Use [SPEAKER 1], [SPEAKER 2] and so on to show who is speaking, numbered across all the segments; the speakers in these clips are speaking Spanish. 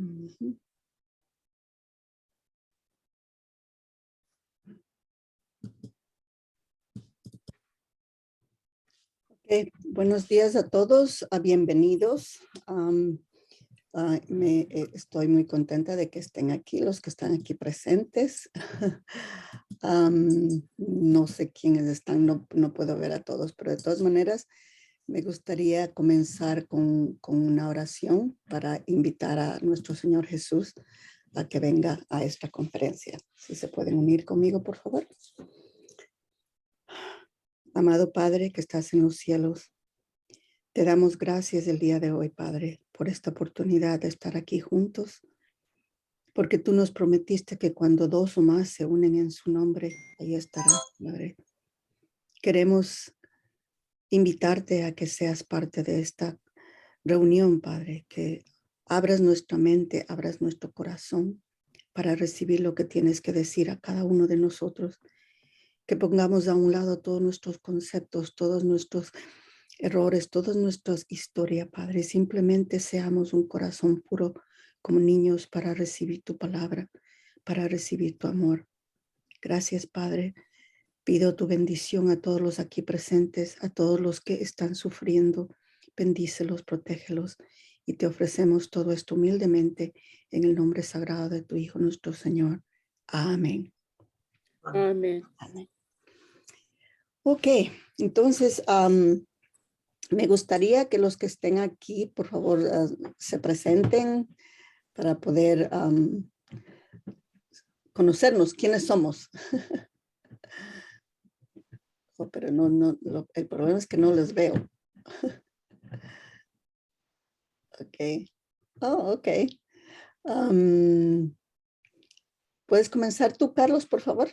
[SPEAKER 1] Ujú. Buenos días a todos, bienvenidos. Estoy muy contenta de que estén aquí, los que están aquí presentes. No sé quiénes están, no puedo ver a todos, pero de todas maneras me gustaría comenzar con una oración para invitar a nuestro Señor Jesús a que venga a esta conferencia. Si se pueden unir conmigo, por favor. Amado Padre que estás en los cielos, te damos gracias el día de hoy, Padre, por esta oportunidad de estar aquí juntos, porque tú nos prometiste que cuando dos o más se unen en su nombre, ahí estará, Padre. Queremos invitarte a que seas parte de esta reunión, Padre, que abras nuestra mente, abras nuestro corazón para recibir lo que tienes que decir a cada uno de nosotros, que pongamos a un lado todos nuestros conceptos, todos nuestros errores, todas nuestras historias, Padre. Simplemente seamos un corazón puro como niños para recibir tu palabra, para recibir tu amor. Gracias, Padre. Pido tu bendición a todos los aquí presentes, a todos los que están sufriendo. Bendícelos, protégelos. Y te ofrecemos todo esto humildemente en el nombre sagrado de tu Hijo, nuestro Señor. Amén.
[SPEAKER 2] Amén.
[SPEAKER 1] Amén. Ok, entonces me gustaría que los que estén aquí, por favor, se presenten para poder conocernos quiénes somos. Oh, pero el problema es que no les veo. Ok. Oh, ok. ¿Puedes comenzar tú, Carlos, por favor?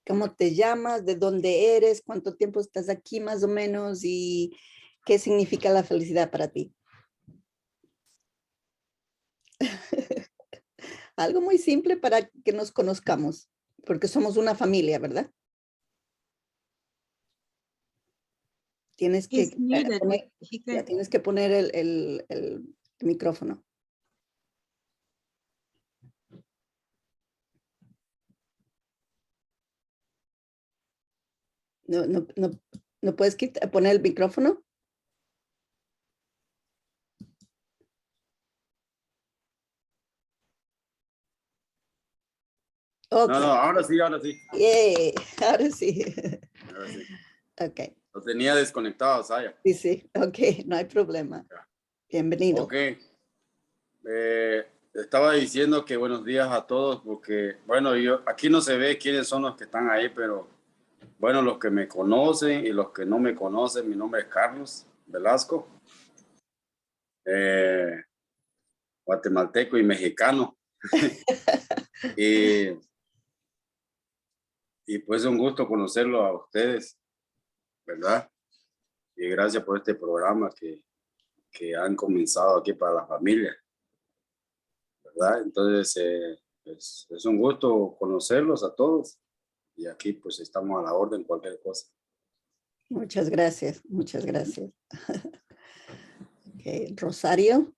[SPEAKER 1] ¿Cómo te llamas? ¿De dónde eres? ¿Cuánto tiempo estás aquí más o menos? ¿Y qué significa la felicidad para ti? Algo muy simple para que nos conozcamos, porque somos una familia, ¿verdad? Tienes que
[SPEAKER 2] He's muted.
[SPEAKER 1] poner,
[SPEAKER 2] He
[SPEAKER 1] ya
[SPEAKER 2] can.
[SPEAKER 1] tienes que poner el micrófono. No puedes poner el micrófono.
[SPEAKER 3] No,
[SPEAKER 1] Ok.
[SPEAKER 3] ahora sí, ahora sí.
[SPEAKER 1] Yeah. Ahora sí.
[SPEAKER 3] Ahora sí.
[SPEAKER 1] Ok.
[SPEAKER 3] Lo tenía desconectado, Saya.
[SPEAKER 1] Sí, sí. Ok, no hay problema. Bienvenido.
[SPEAKER 3] Ok. Estaba diciendo que buenos días a todos, porque, bueno, aquí no se ve quiénes son los que están ahí, pero, bueno, los que me conocen y los que no me conocen, mi nombre es Carlos Velasco, guatemalteco y mexicano. y, y pues un gusto conocerlo a ustedes, ¿verdad? Y gracias por este programa que han comenzado aquí para la familia, ¿verdad? Entonces, es un gusto conocerlos a todos y aquí pues estamos a la orden, cualquier cosa.
[SPEAKER 1] Muchas gracias. Muchas gracias. Okay. Rosario.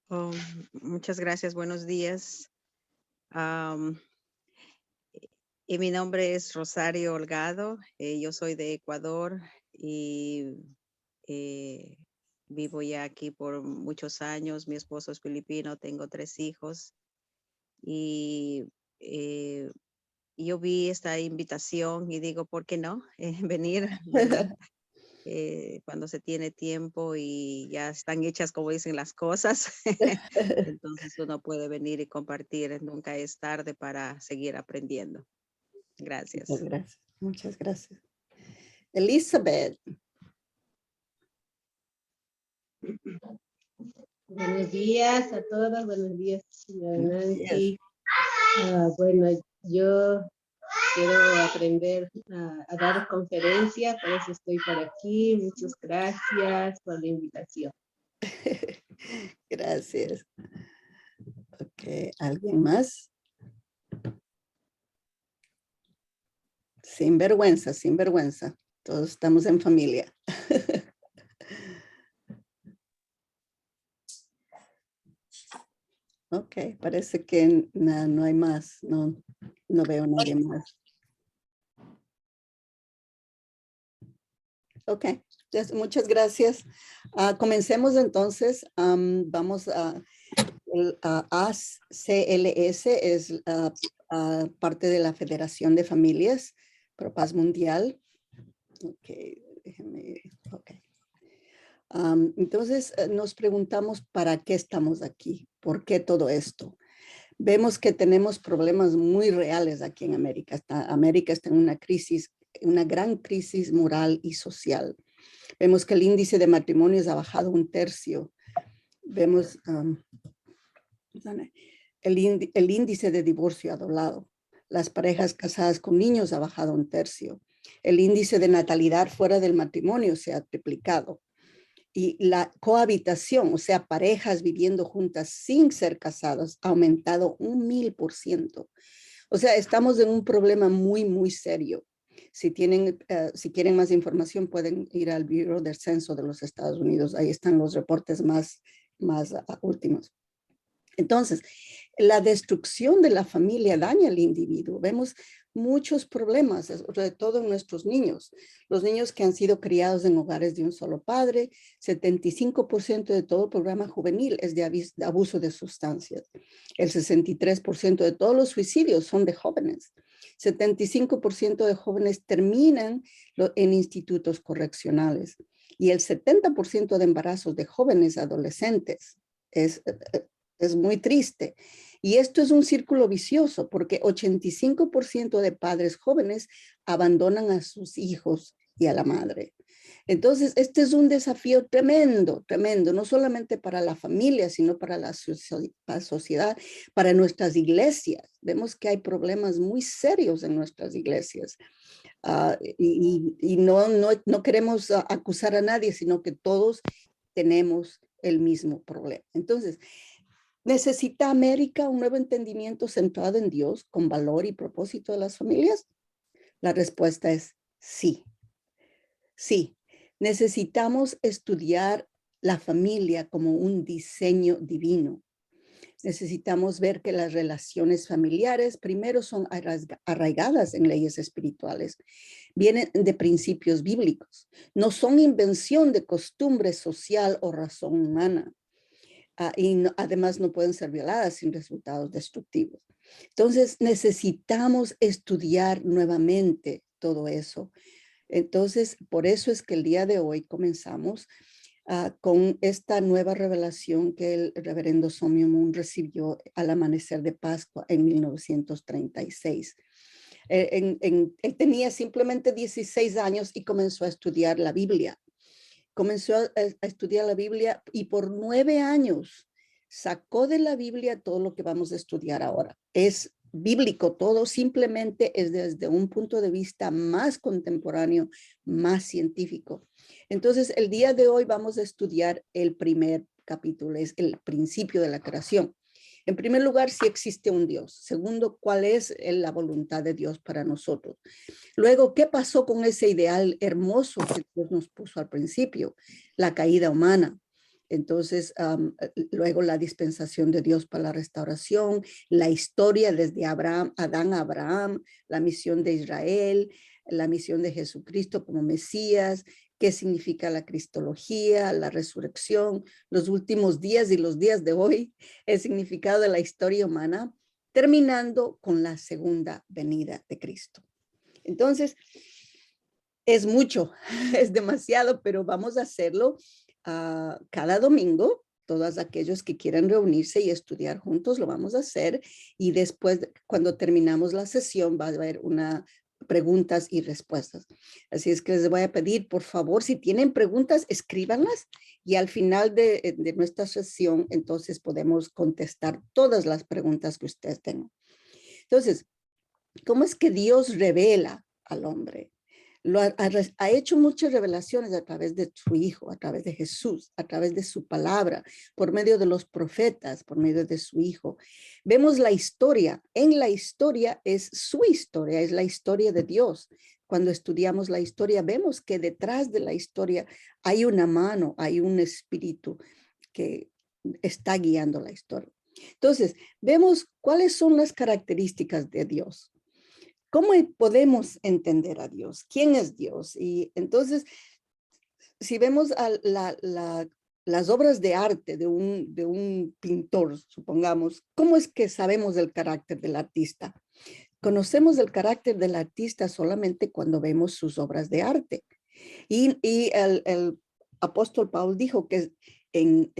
[SPEAKER 2] Oh, muchas gracias. Buenos días. Y mi nombre es Rosario Holgado. Yo soy de Ecuador y vivo ya aquí por muchos años. Mi esposo es filipino. Tengo 3 hijos y yo vi esta invitación y digo, ¿por qué no? Venir, ¿verdad? Cuando se tiene tiempo y ya están hechas, como dicen las cosas, entonces uno puede venir y compartir. Nunca es tarde para seguir aprendiendo. Gracias.
[SPEAKER 1] Muchas gracias. Muchas gracias. Elizabeth.
[SPEAKER 4] Buenos días a todos, buenos días, señora Nancy.
[SPEAKER 1] Yes.
[SPEAKER 4] Bueno, yo quiero aprender a dar conferencia, por eso estoy por aquí. Muchas gracias por la invitación.
[SPEAKER 1] Gracias. Ok, ¿alguien más? Sin vergüenza, sin vergüenza. Todos estamos en familia. Ok, parece que no hay más. No veo a nadie más. Ok, muchas gracias. Comencemos entonces. Vamos a ACLS, es parte de la Federación de Familias Pro Paz Mundial. Ok, déjenme. Ok. Entonces nos preguntamos para qué estamos aquí, por qué todo esto. Vemos que tenemos problemas muy reales aquí en América. América está en una crisis, una gran crisis moral y social. Vemos que el índice de matrimonios ha bajado 1/3. Vemos el índice de divorcio ha doblado. Las parejas casadas con niños ha bajado 1/3. El índice de natalidad fuera del matrimonio se ha triplicado. Y la cohabitación, o sea, parejas viviendo juntas sin ser casadas, ha aumentado 1000%. O sea, estamos en un problema muy, muy serio. Si quieren más información, pueden ir al Bureau del Censo de los Estados Unidos. Ahí están los reportes más últimos. Entonces, la destrucción de la familia daña al individuo. Vemos muchos problemas, sobre todo en nuestros niños. Los niños que han sido criados en hogares de un solo padre, 75% de todo programa juvenil es de abuso de sustancias. El 63% de todos los suicidios son de jóvenes. 75% de jóvenes terminan en institutos correccionales. Y el 70% de embarazos de jóvenes adolescentes es muy triste. Y esto es un círculo vicioso porque 85% de padres jóvenes abandonan a sus hijos y a la madre. Entonces, este es un desafío tremendo, tremendo, no solamente para la familia, sino para la sociedad, para nuestras iglesias. Vemos que hay problemas muy serios en nuestras iglesias. Y no queremos acusar a nadie, sino que todos tenemos el mismo problema. Entonces, ¿necesita América un nuevo entendimiento centrado en Dios con valor y propósito de las familias? La respuesta es sí. Sí, necesitamos estudiar la familia como un diseño divino. Necesitamos ver que las relaciones familiares primero son arraigadas en leyes espirituales, vienen de principios bíblicos, no son invención de costumbre social o razón humana. Además no pueden ser violadas sin resultados destructivos. Entonces necesitamos estudiar nuevamente todo eso. Entonces, por eso es que el día de hoy comenzamos con esta nueva revelación que el reverendo Somio Moon recibió al amanecer de Pascua en 1936. Él tenía simplemente 16 años y comenzó a estudiar la Biblia. Comenzó a estudiar la Biblia y por 9 años sacó de la Biblia todo lo que vamos a estudiar ahora. Es bíblico todo, simplemente es desde un punto de vista más contemporáneo, más científico. Entonces, el día de hoy vamos a estudiar el primer capítulo, es el principio de la creación. En primer lugar, si existe un Dios. Segundo, ¿cuál es la voluntad de Dios para nosotros? Luego, ¿qué pasó con ese ideal hermoso que Dios nos puso al principio? La caída humana. Entonces, luego la dispensación de Dios para la restauración, la historia desde Adán a Abraham, la misión de Israel, la misión de Jesucristo como Mesías, qué significa la cristología, la resurrección, los últimos días y los días de hoy, el significado de la historia humana, terminando con la segunda venida de Cristo. Entonces, es mucho, es demasiado, pero vamos a hacerlo cada domingo. Todos aquellos que quieran reunirse y estudiar juntos lo vamos a hacer. Y después, cuando terminamos la sesión, va a haber preguntas y respuestas. Así es que les voy a pedir, por favor, si tienen preguntas, escríbanlas y al final de nuestra sesión, entonces podemos contestar todas las preguntas que ustedes tengan. Entonces, ¿cómo es que Dios revela al hombre? Ha hecho muchas revelaciones a través de su Hijo, a través de Jesús, a través de su palabra, por medio de los profetas, por medio de su Hijo. Vemos la historia. En la historia es su historia, es la historia de Dios. Cuando estudiamos la historia, vemos que detrás de la historia hay una mano, hay un espíritu que está guiando la historia. Entonces, vemos cuáles son las características de Dios. ¿Cómo podemos entender a Dios? ¿Quién es Dios? Y entonces, si vemos las obras de arte de un pintor, supongamos, ¿cómo es que sabemos del carácter del artista? Conocemos el carácter del artista solamente cuando vemos sus obras de arte. Y el apóstol Pablo dijo que en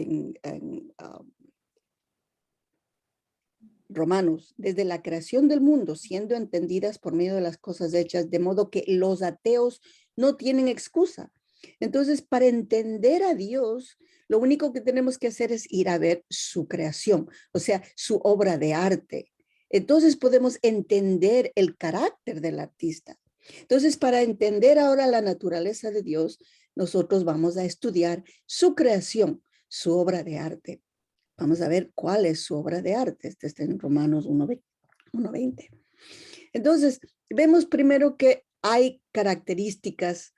[SPEAKER 1] Romanos, desde la creación del mundo, siendo entendidas por medio de las cosas hechas, de modo que los ateos no tienen excusa. Entonces, para entender a Dios, lo único que tenemos que hacer es ir a ver su creación, o sea, su obra de arte. Entonces podemos entender el carácter del artista. Entonces, para entender ahora la naturaleza de Dios, nosotros vamos a estudiar su creación, su obra de arte. Vamos a ver cuál es su obra de arte. Este está en Romanos 1:20. Entonces, vemos primero que hay características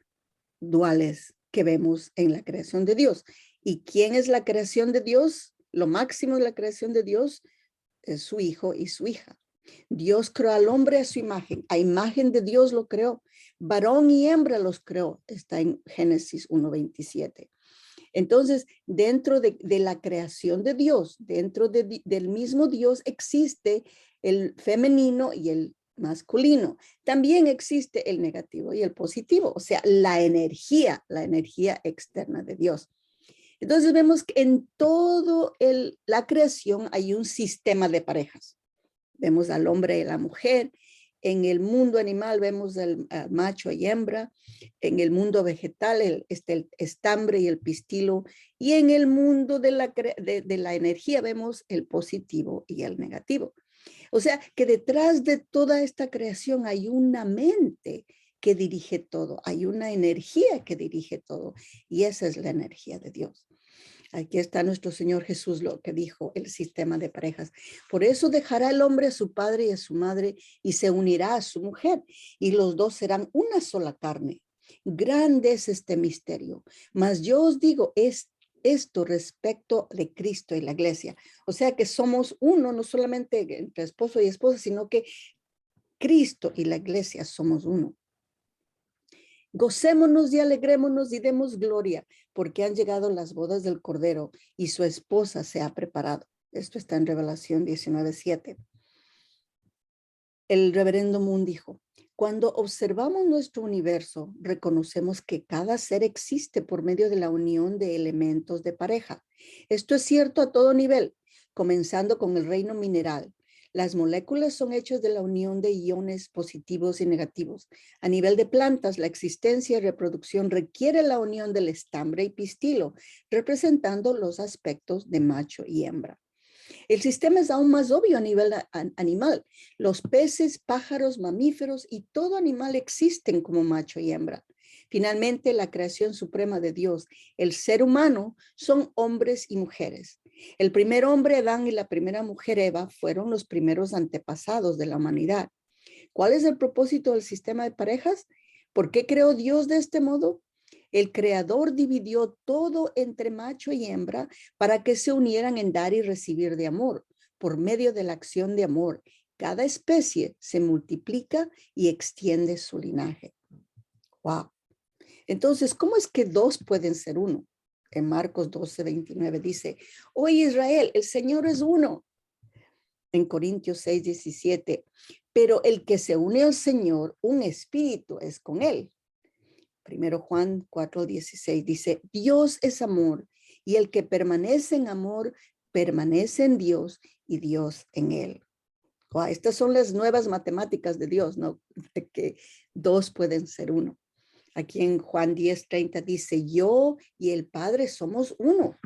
[SPEAKER 1] duales que vemos en la creación de Dios. ¿Y quién es la creación de Dios? Lo máximo de la creación de Dios es su hijo y su hija. Dios creó al hombre a su imagen. A imagen de Dios lo creó. Varón y hembra los creó. Está en Génesis 1:27. Entonces, dentro de la creación de Dios, dentro del mismo Dios existe el femenino y el masculino. También existe el negativo y el positivo, o sea, la energía externa de Dios. Entonces vemos que en todo la creación hay un sistema de parejas. Vemos al hombre y la mujer. En el mundo animal vemos al macho y hembra. En el mundo vegetal el estambre y el pistilo. Y en el mundo de la energía vemos el positivo y el negativo. O sea que detrás de toda esta creación hay una mente que dirige todo. Hay una energía que dirige todo. Y esa es la energía de Dios. Aquí está nuestro Señor Jesús, lo que dijo el sistema de parejas. Por eso dejará el hombre a su padre y a su madre y se unirá a su mujer y los dos serán una sola carne. Grande es este misterio, mas yo os digo esto respecto de Cristo y la iglesia. O sea que somos uno, no solamente entre esposo y esposa, sino que Cristo y la iglesia somos uno. Gocémonos y alegrémonos y demos gloria, porque han llegado las bodas del Cordero y su esposa se ha preparado. Esto está en Revelación 19:7. El reverendo Moon dijo, cuando observamos nuestro universo, reconocemos que cada ser existe por medio de la unión de elementos de pareja. Esto es cierto a todo nivel, comenzando con el reino mineral. Las moléculas son hechas de la unión de iones positivos y negativos. A nivel de plantas, la existencia y reproducción requiere la unión del estambre y pistilo, representando los aspectos de macho y hembra. El sistema es aún más obvio a nivel animal. Los peces, pájaros, mamíferos y todo animal existen como macho y hembra. Finalmente, la creación suprema de Dios, el ser humano, son hombres y mujeres. El primer hombre, Adán, y la primera mujer, Eva, fueron los primeros antepasados de la humanidad. ¿Cuál es el propósito del sistema de parejas? ¿Por qué creó Dios de este modo? El creador dividió todo entre macho y hembra para que se unieran en dar y recibir de amor. Por medio de la acción de amor, cada especie se multiplica y extiende su linaje. Wow. Entonces, ¿cómo es que dos pueden ser uno? En Marcos 12:29 dice, oye Israel, el Señor es uno. En Corintios 6:17, pero el que se une al Señor, un espíritu es con él. Primero Juan 4:16 dice, Dios es amor y el que permanece en amor permanece en Dios y Dios en él. Wow, estas son las nuevas matemáticas de Dios, ¿no? De que dos pueden ser uno. Aquí en Juan 10:30 dice, yo y el Padre somos uno.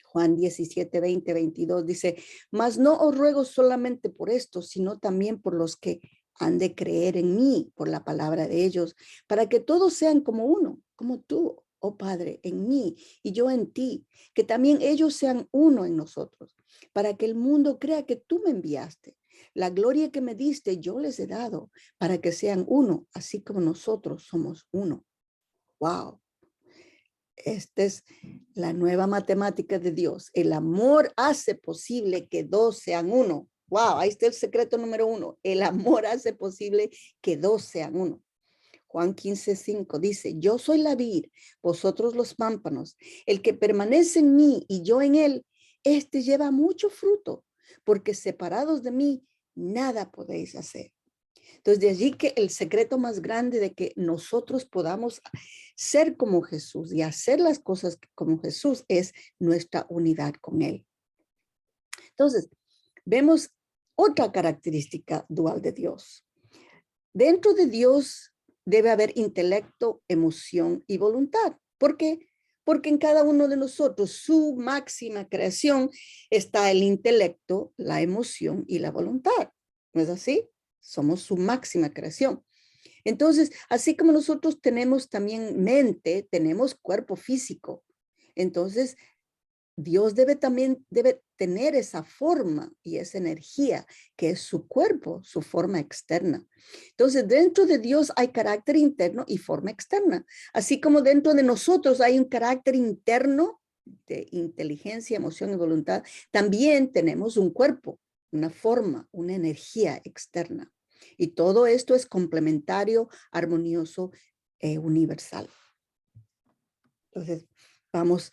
[SPEAKER 1] Juan 17:20-22 dice, mas no os ruego solamente por esto, sino también por los que han de creer en mí, por la palabra de ellos, para que todos sean como uno, como tú, oh Padre, en mí y yo en ti, que también ellos sean uno en nosotros, para que el mundo crea que tú me enviaste. La gloria que me diste yo les he dado, para que sean uno, así como nosotros somos uno. Wow. Esta es la nueva matemática de Dios. El amor hace posible que dos sean uno. Wow, ahí está el secreto número 1. El amor hace posible que dos sean uno. Juan 15:5 dice, yo soy la vid, vosotros los pámpanos. El que permanece en mí y yo en él, este lleva mucho fruto, porque separados de mí, nada podéis hacer. Entonces, de allí que el secreto más grande de que nosotros podamos ser como Jesús y hacer las cosas como Jesús es nuestra unidad con Él. Entonces, vemos otra característica dual de Dios. Dentro de Dios debe haber intelecto, emoción y voluntad. ¿Por qué? Porque en cada uno de nosotros, su máxima creación, está el intelecto, la emoción y la voluntad. ¿No es así? Somos su máxima creación. Entonces, así como nosotros tenemos también mente, tenemos cuerpo físico. Entonces, Dios debe tener esa forma y esa energía que es su cuerpo, su forma externa. Entonces, dentro de Dios hay carácter interno y forma externa. Así como dentro de nosotros hay un carácter interno de inteligencia, emoción y voluntad, también tenemos un cuerpo, una forma, una energía externa. Y todo esto es complementario, armonioso e universal. Entonces, vamos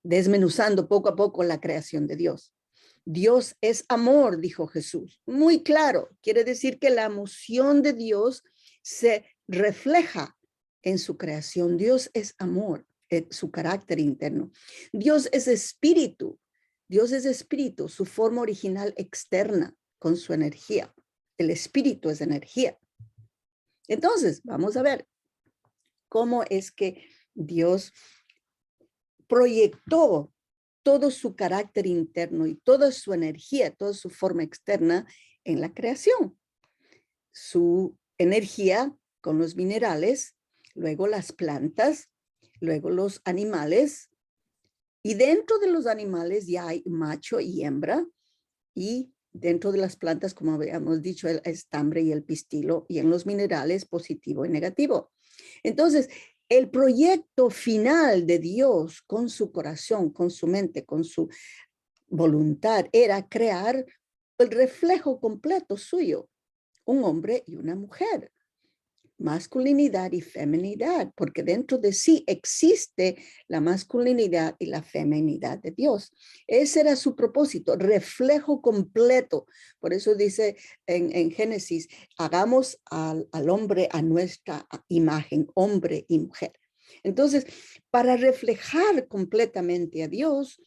[SPEAKER 1] desmenuzando poco a poco la creación de Dios. Dios es amor, dijo Jesús. Muy claro, quiere decir que la emoción de Dios se refleja en su creación. Dios es amor, su carácter interno. Dios es espíritu. Dios es espíritu, su forma original externa con su energía. El espíritu es energía. Entonces, vamos a ver cómo es que Dios proyectó todo su carácter interno y toda su energía, toda su forma externa en la creación. Su energía con los minerales, luego las plantas, luego los animales, y dentro de los animales ya hay macho y hembra, y dentro de las plantas, como habíamos dicho, el estambre y el pistilo, y en los minerales positivo y negativo. Entonces, el proyecto final de Dios con su corazón, con su mente, con su voluntad, era crear el reflejo completo suyo, un hombre y una mujer, masculinidad y feminidad, porque dentro de sí existe la masculinidad y la feminidad de Dios. Ese era su propósito, reflejo completo. Por eso dice en Génesis, hagamos al hombre a nuestra imagen, hombre y mujer. Entonces, para reflejar completamente a Dios,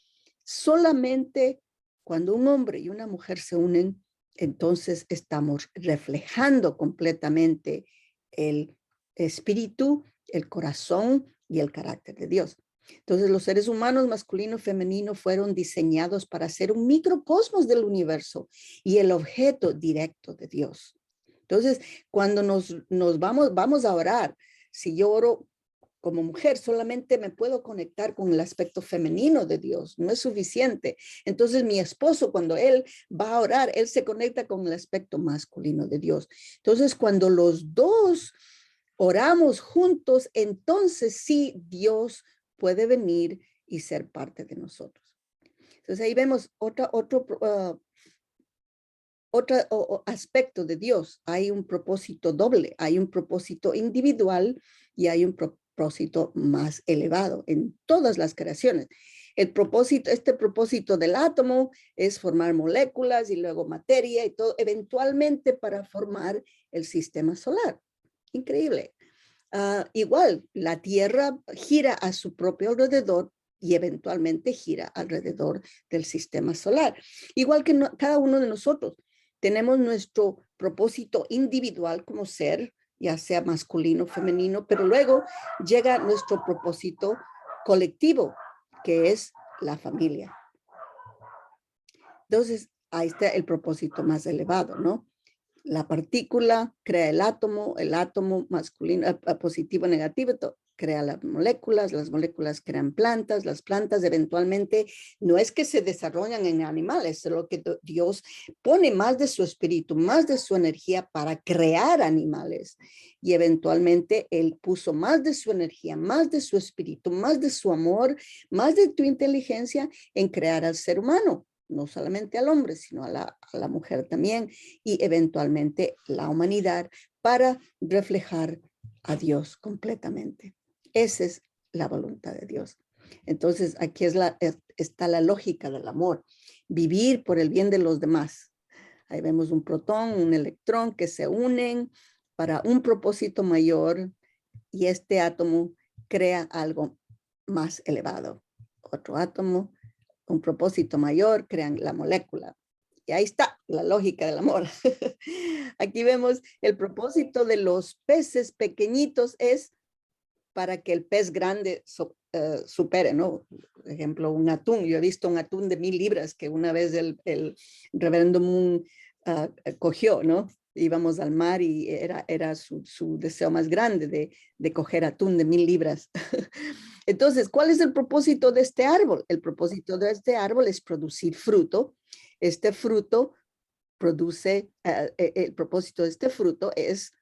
[SPEAKER 1] solamente cuando un hombre y una mujer se unen, entonces estamos reflejando completamente el espíritu, el corazón y el carácter de Dios. Entonces, los seres humanos masculino y femenino fueron diseñados para ser un microcosmos del universo y el objeto directo de Dios. Entonces, cuando nos vamos a orar, si yo oro como mujer, solamente me puedo conectar con el aspecto femenino de Dios, no es suficiente. Entonces mi esposo, cuando él va a orar, él se conecta con el aspecto masculino de Dios. Entonces cuando los dos oramos juntos, entonces sí Dios puede venir y ser parte de nosotros. Entonces ahí vemos otro aspecto de Dios. Hay un propósito doble, hay un propósito individual y hay un propósito más elevado en todas las creaciones. Este propósito del átomo es formar moléculas y luego materia y todo, eventualmente para formar el sistema solar. Increíble. Igual, la Tierra gira a su propio alrededor y eventualmente gira alrededor del sistema solar. Igual que cada uno de nosotros tenemos nuestro propósito individual como ser, ya sea masculino o femenino, pero luego llega nuestro propósito colectivo, que es la familia. Entonces, ahí está el propósito más elevado, ¿no? La partícula crea el átomo masculino, positivo, negativo, crea las moléculas crean plantas, las plantas eventualmente no es que se desarrollan en animales, es lo que Dios pone más de su espíritu, más de su energía para crear animales. Y eventualmente Él puso más de su energía, más de su espíritu, más de su amor, más de tu inteligencia en crear al ser humano. No solamente al hombre, sino a la mujer también, y eventualmente la humanidad para reflejar a Dios completamente. Esa es la voluntad de Dios. Entonces, aquí está la lógica del amor. Vivir por el bien de los demás. Ahí vemos un protón, un electrón que se unen para un propósito mayor y este átomo crea algo más elevado. Otro átomo, un propósito mayor, crean la molécula. Y ahí está la lógica del amor. Aquí vemos el propósito de los peces pequeñitos es para que el pez grande supere, ¿no? Por ejemplo, un atún. Yo he visto un atún de 1000 libras que una vez el reverendo Moon cogió, ¿no? Íbamos al mar y era su deseo más grande de coger atún de 1000 libras. Entonces, ¿cuál es el propósito de este árbol? El propósito de este árbol es producir fruto. Este fruto produce, el propósito de este fruto es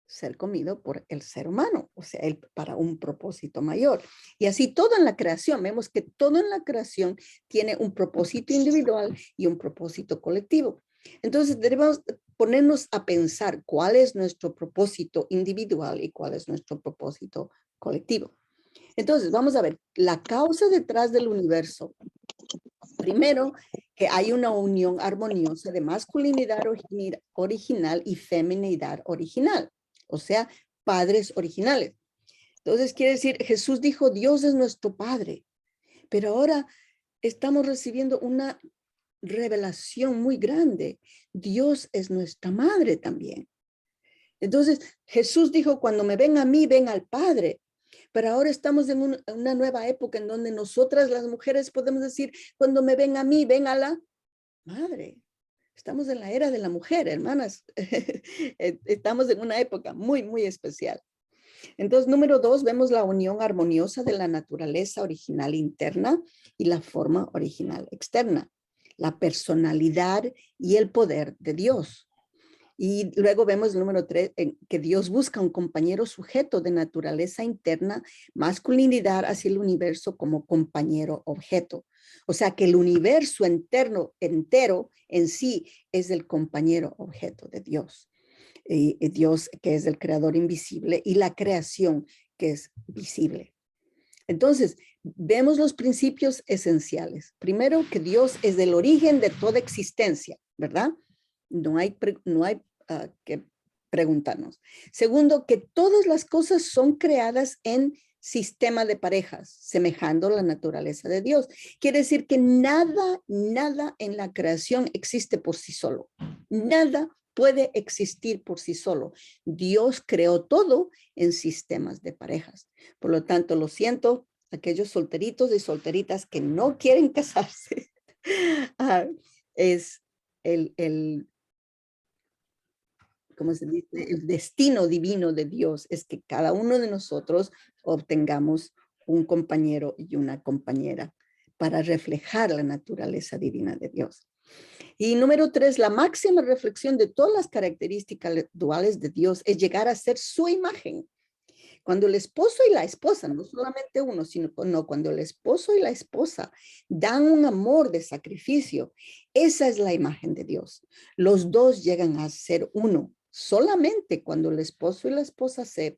[SPEAKER 1] ser comido por el ser humano, o sea, para un propósito mayor. Y así todo en la creación, vemos que todo en la creación tiene un propósito individual y un propósito colectivo. Entonces debemos ponernos a pensar cuál es nuestro propósito individual y cuál es nuestro propósito colectivo. Entonces, vamos a ver, la causa detrás del universo. Primero, que hay una unión armoniosa de masculinidad original y feminidad original. O sea, padres originales. Entonces quiere decir, Jesús dijo, Dios es nuestro Padre, pero ahora estamos recibiendo una revelación muy grande. Dios es nuestra madre también. Entonces Jesús dijo, cuando me ven a mí, ven al Padre. Pero ahora estamos en una nueva época en donde nosotras las mujeres podemos decir, cuando me ven a mí, ven a la madre. Estamos en la era de la mujer, hermanas. Estamos en una época muy, muy especial. Entonces, número 2, vemos la unión armoniosa de la naturaleza original interna y la forma original externa, la personalidad y el poder de Dios. Y luego vemos el número 3, que Dios busca un compañero sujeto de naturaleza interna, masculinidad hacia el universo como compañero objeto. O sea que el universo entero en sí es el compañero objeto de Dios. Y Dios que es el creador invisible y la creación que es visible. Entonces, vemos los principios esenciales. Primero, que Dios es el origen de toda existencia, ¿verdad? No hay que preguntarnos. Segundo, que todas las cosas son creadas en sistema de parejas, semejando la naturaleza de Dios. Quiere decir que nada en la creación existe por sí solo. Nada puede existir por sí solo. Dios creó todo en sistemas de parejas. Por lo tanto, lo siento, aquellos solteritos y solteritas que no quieren casarse, es ¿cómo se dice? El destino divino de Dios es que cada uno de nosotros obtengamos un compañero y una compañera para reflejar la naturaleza divina de Dios. Y número 3, la máxima reflexión de todas las características duales de Dios es llegar a ser su imagen. Cuando el esposo y la esposa, no solamente uno, sino cuando el esposo y la esposa dan un amor de sacrificio, esa es la imagen de Dios. Los dos llegan a ser uno. Solamente cuando el esposo y la esposa se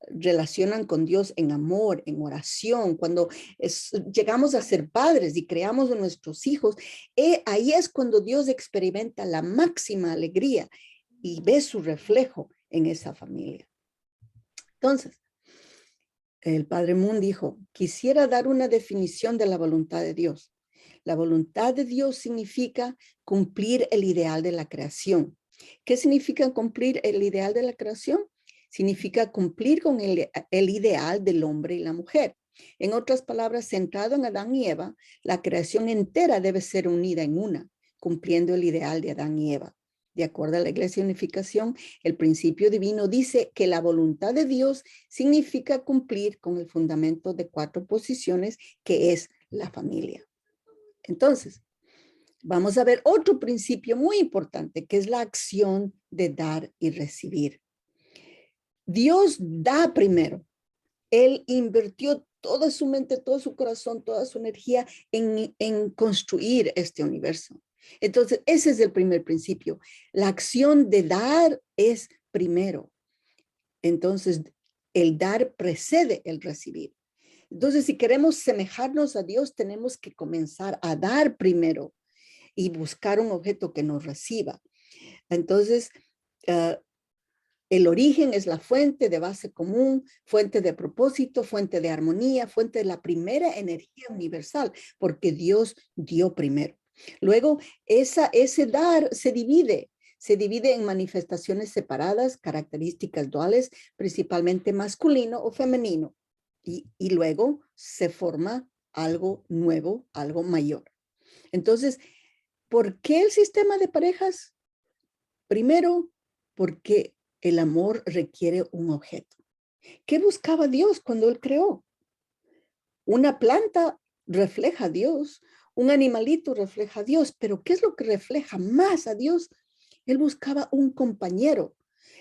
[SPEAKER 1] relacionan con Dios en amor, en oración, cuando llegamos a ser padres y creamos a nuestros hijos, ahí es cuando Dios experimenta la máxima alegría y ve su reflejo en esa familia. Entonces, el Padre Moon dijo, quisiera dar una definición de la voluntad de Dios. La voluntad de Dios significa cumplir el ideal de la creación. ¿Qué significa cumplir el ideal de la creación? Significa cumplir con el ideal del hombre y la mujer. En otras palabras, centrado en Adán y Eva, la creación entera debe ser unida en una, cumpliendo el ideal de Adán y Eva. de acuerdo a la Iglesia de Unificación, el principio divino dice que la voluntad de Dios significa cumplir con el fundamento de 4 posiciones, que es la familia. Entonces, vamos a ver otro principio muy importante, que es la acción de dar y recibir. Dios da primero. Él invirtió toda su mente, todo su corazón, toda su energía en construir este universo. Entonces, ese es el primer principio. La acción de dar es primero. Entonces, el dar precede el recibir. Entonces, si queremos semejarnos a Dios, tenemos que comenzar a dar primero y buscar un objeto que nos reciba. Entonces, el origen es la fuente de base común, fuente de propósito, fuente de armonía, fuente de la primera energía universal, porque Dios dio primero. Luego, ese dar se divide en manifestaciones separadas, características duales, principalmente masculino o femenino. Y luego se forma algo nuevo, algo mayor. Entonces, ¿por qué el sistema de parejas? Primero, porque el amor requiere un objeto. ¿Qué buscaba Dios cuando Él creó? Una planta refleja a Dios, un animalito refleja a Dios, pero ¿qué es lo que refleja más a Dios? Él buscaba un compañero,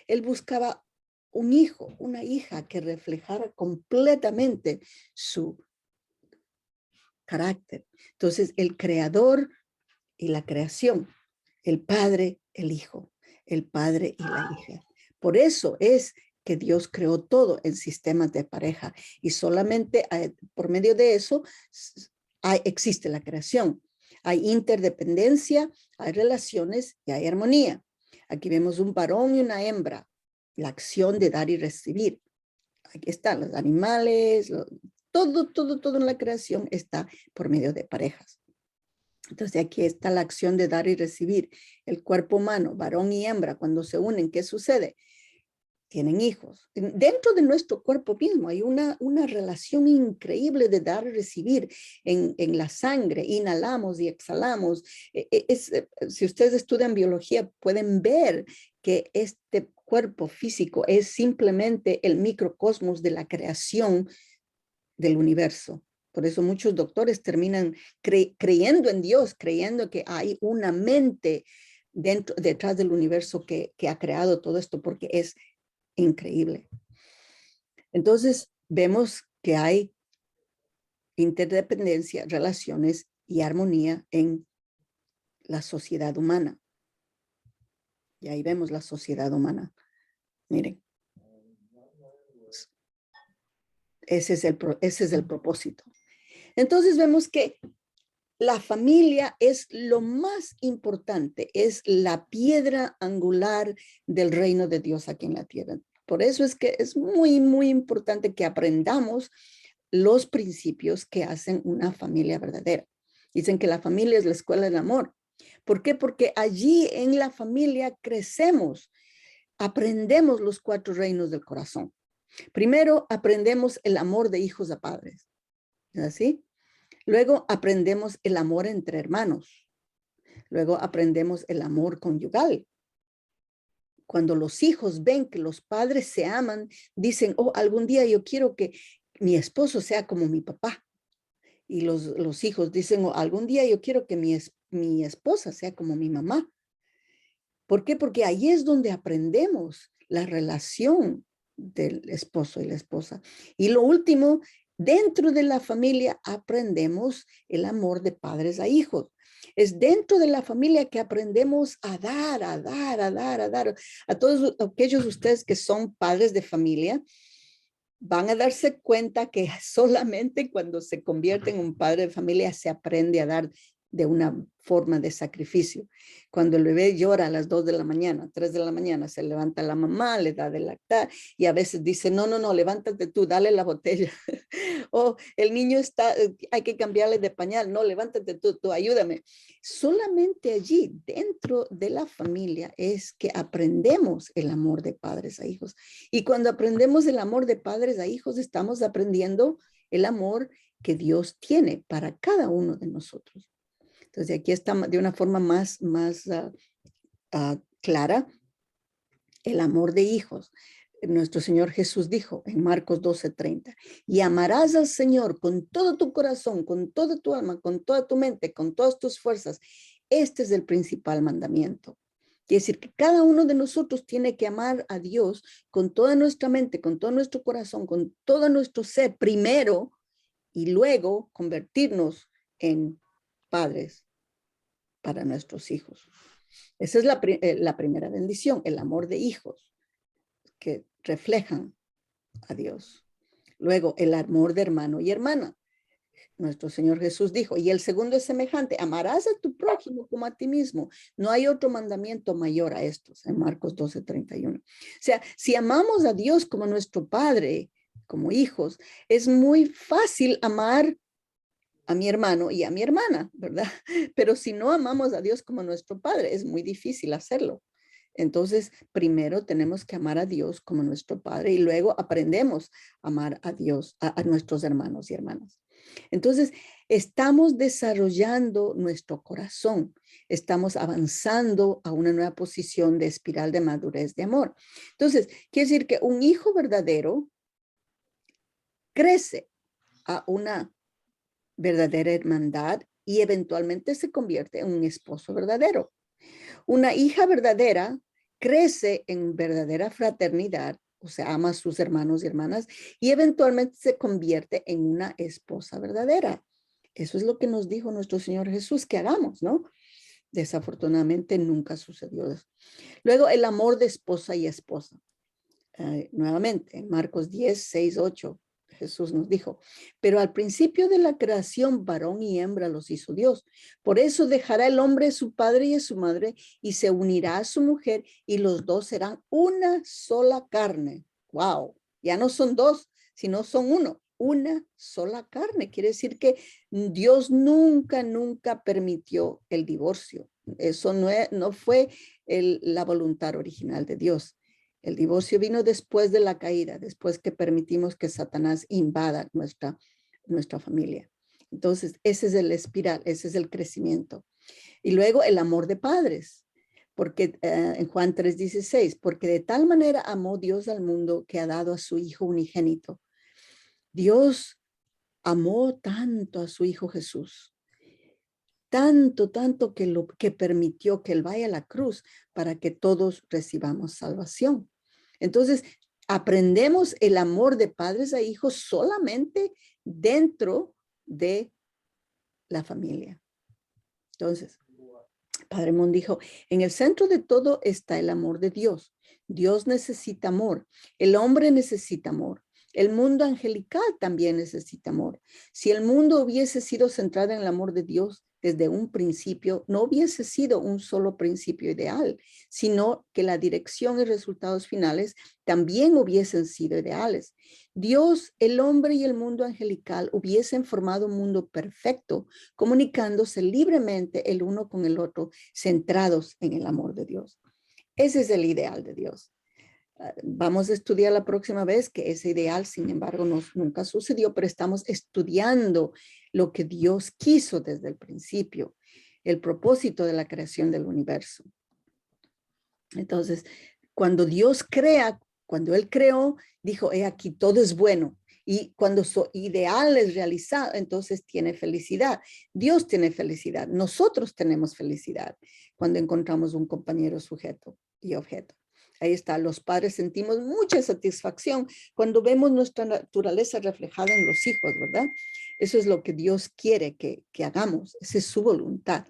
[SPEAKER 1] Él buscaba un hijo, una hija que reflejara completamente su carácter. Entonces, el creador y la creación, el padre, el hijo, el padre y la hija. Por eso es que Dios creó todo en sistemas de pareja y solamente por medio de eso existe la creación. Hay interdependencia, hay relaciones y hay armonía. Aquí vemos un varón y una hembra, la acción de dar y recibir. Aquí están los animales, todo en la creación está por medio de parejas. Entonces aquí está la acción de dar y recibir. El cuerpo humano, varón y hembra, cuando se unen, ¿qué sucede? Tienen hijos. Dentro de nuestro cuerpo mismo hay una relación increíble de dar y recibir en la sangre. Inhalamos y exhalamos. Si ustedes estudian biología, pueden ver que este cuerpo físico es simplemente el microcosmos de la creación del universo. Por eso muchos doctores terminan creyendo en Dios, creyendo que hay una mente detrás del universo que ha creado todo esto, porque es increíble. Entonces, vemos que hay interdependencia, relaciones y armonía en la sociedad humana. Y ahí vemos la sociedad humana. Miren. Ese es el propósito. Entonces vemos que la familia es lo más importante, es la piedra angular del reino de Dios aquí en la tierra. Por eso es que es muy, muy importante que aprendamos los principios que hacen una familia verdadera. Dicen que la familia es la escuela del amor. ¿Por qué? Porque allí en la familia crecemos, aprendemos los 4 reinos del corazón. Primero aprendemos el amor de hijos a padres, ¿es así? Luego aprendemos el amor entre hermanos. Luego aprendemos el amor conyugal. Cuando los hijos ven que los padres se aman, dicen, oh, algún día yo quiero que mi esposo sea como mi papá. Y los hijos dicen, oh, algún día yo quiero que mi esposa sea como mi mamá. ¿Por qué? Porque ahí es donde aprendemos la relación del esposo y la esposa. Y lo último, dentro de la familia aprendemos el amor de padres a hijos. Es dentro de la familia que aprendemos a dar, a dar, a dar, a dar. A todos aquellos ustedes que son padres de familia, van a darse cuenta que solamente cuando se convierte en un padre de familia se aprende a dar de una forma de sacrificio. Cuando el bebé llora a las 2 de la mañana, 3 de la mañana, se levanta la mamá, le da de lactar y a veces dice, no, levántate tú, dale la botella. O el niño hay que cambiarle de pañal, no, levántate tú, ayúdame. Solamente allí, dentro de la familia, es que aprendemos el amor de padres a hijos. Y cuando aprendemos el amor de padres a hijos, estamos aprendiendo el amor que Dios tiene para cada uno de nosotros. Entonces aquí está de una forma más clara el amor de hijos. Nuestro Señor Jesús dijo en Marcos 12:30, y amarás al Señor con todo tu corazón, con toda tu alma, con toda tu mente, con todas tus fuerzas. Este es el principal mandamiento. Quiere decir que cada uno de nosotros tiene que amar a Dios con toda nuestra mente, con todo nuestro corazón, con todo nuestro ser primero, y luego convertirnos en padres para nuestros hijos. Esa es la primera bendición, el amor de hijos que reflejan a Dios. Luego, el amor de hermano y hermana. Nuestro Señor Jesús dijo, y el segundo es semejante, amarás a tu prójimo como a ti mismo. No hay otro mandamiento mayor a estos, en Marcos 12:31. O sea, si amamos a Dios como nuestro Padre, como hijos, es muy fácil amar a mi hermano y a mi hermana, ¿verdad? Pero si no amamos a Dios como nuestro Padre, es muy difícil hacerlo. Entonces, primero tenemos que amar a Dios como nuestro Padre y luego aprendemos a amar a Dios, a nuestros hermanos y hermanas. Entonces, estamos desarrollando nuestro corazón, estamos avanzando a una nueva posición de espiral de madurez de amor. Entonces, quiere decir que un hijo verdadero crece a una verdadera hermandad y eventualmente se convierte en un esposo verdadero. Una hija verdadera crece en verdadera fraternidad, o sea, ama a sus hermanos y hermanas, y eventualmente se convierte en una esposa verdadera. Eso es lo que nos dijo nuestro Señor Jesús que hagamos, ¿no? Desafortunadamente nunca sucedió eso. Luego, el amor de esposa y esposa. Nuevamente, en Marcos 10:6-8. Jesús nos dijo, pero al principio de la creación, varón y hembra los hizo Dios. Por eso dejará el hombre a su padre y a su madre y se unirá a su mujer y los dos serán una sola carne. Wow, ya no son dos, sino son uno. Una sola carne. Quiere decir que Dios nunca permitió el divorcio. Eso no fue la voluntad original de Dios. El divorcio vino después de la caída, después que permitimos que Satanás invada nuestra familia. Entonces, ese es el espiral, ese es el crecimiento. Y luego el amor de padres, porque en Juan 3:16, porque de tal manera amó Dios al mundo que ha dado a su Hijo unigénito. Dios amó tanto a su Hijo Jesús, tanto que permitió que Él vaya a la cruz para que todos recibamos salvación. Entonces, aprendemos el amor de padres a hijos solamente dentro de la familia. Entonces, Padre Mon dijo, en el centro de todo está el amor de Dios. Dios necesita amor. El hombre necesita amor. El mundo angelical también necesita amor. Si el mundo hubiese sido centrado en el amor de Dios desde un principio, no hubiese sido un solo principio ideal, sino que la dirección y resultados finales también hubiesen sido ideales. Dios, el hombre y el mundo angelical hubiesen formado un mundo perfecto, comunicándose libremente el uno con el otro, centrados en el amor de Dios. Ese es el ideal de Dios. Vamos a estudiar la próxima vez que ese ideal, sin embargo, nunca sucedió, pero estamos estudiando lo que Dios quiso desde el principio, el propósito de la creación del universo. Entonces, cuando Dios crea, cuando Él creó, dijo, aquí todo es bueno. Y cuando su ideal es realizado, entonces tiene felicidad. Dios tiene felicidad. Nosotros tenemos felicidad cuando encontramos un compañero sujeto y objeto. Ahí está, los padres sentimos mucha satisfacción cuando vemos nuestra naturaleza reflejada en los hijos, ¿verdad? Eso es lo que Dios quiere que hagamos, esa es su voluntad.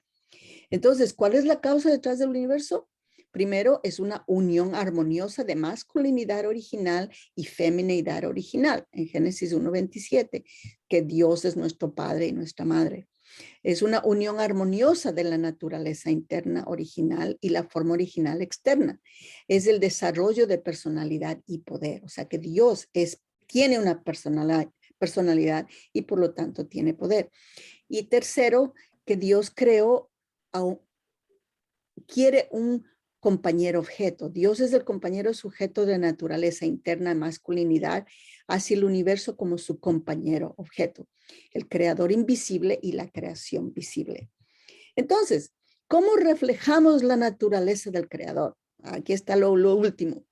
[SPEAKER 1] Entonces, ¿cuál es la causa detrás del universo? Primero, es una unión armoniosa de masculinidad original y feminidad original, en Génesis 1:27, que Dios es nuestro Padre y nuestra Madre. Es una unión armoniosa de la naturaleza interna original y la forma original externa. Es el desarrollo de personalidad y poder. O sea que Dios tiene una personalidad y por lo tanto tiene poder. Y tercero, que Dios quiere un compañero objeto. Dios es el compañero sujeto de naturaleza interna, masculinidad, hacia el universo como su compañero objeto, el creador invisible y la creación visible. Entonces, ¿cómo reflejamos la naturaleza del creador? Aquí está lo último.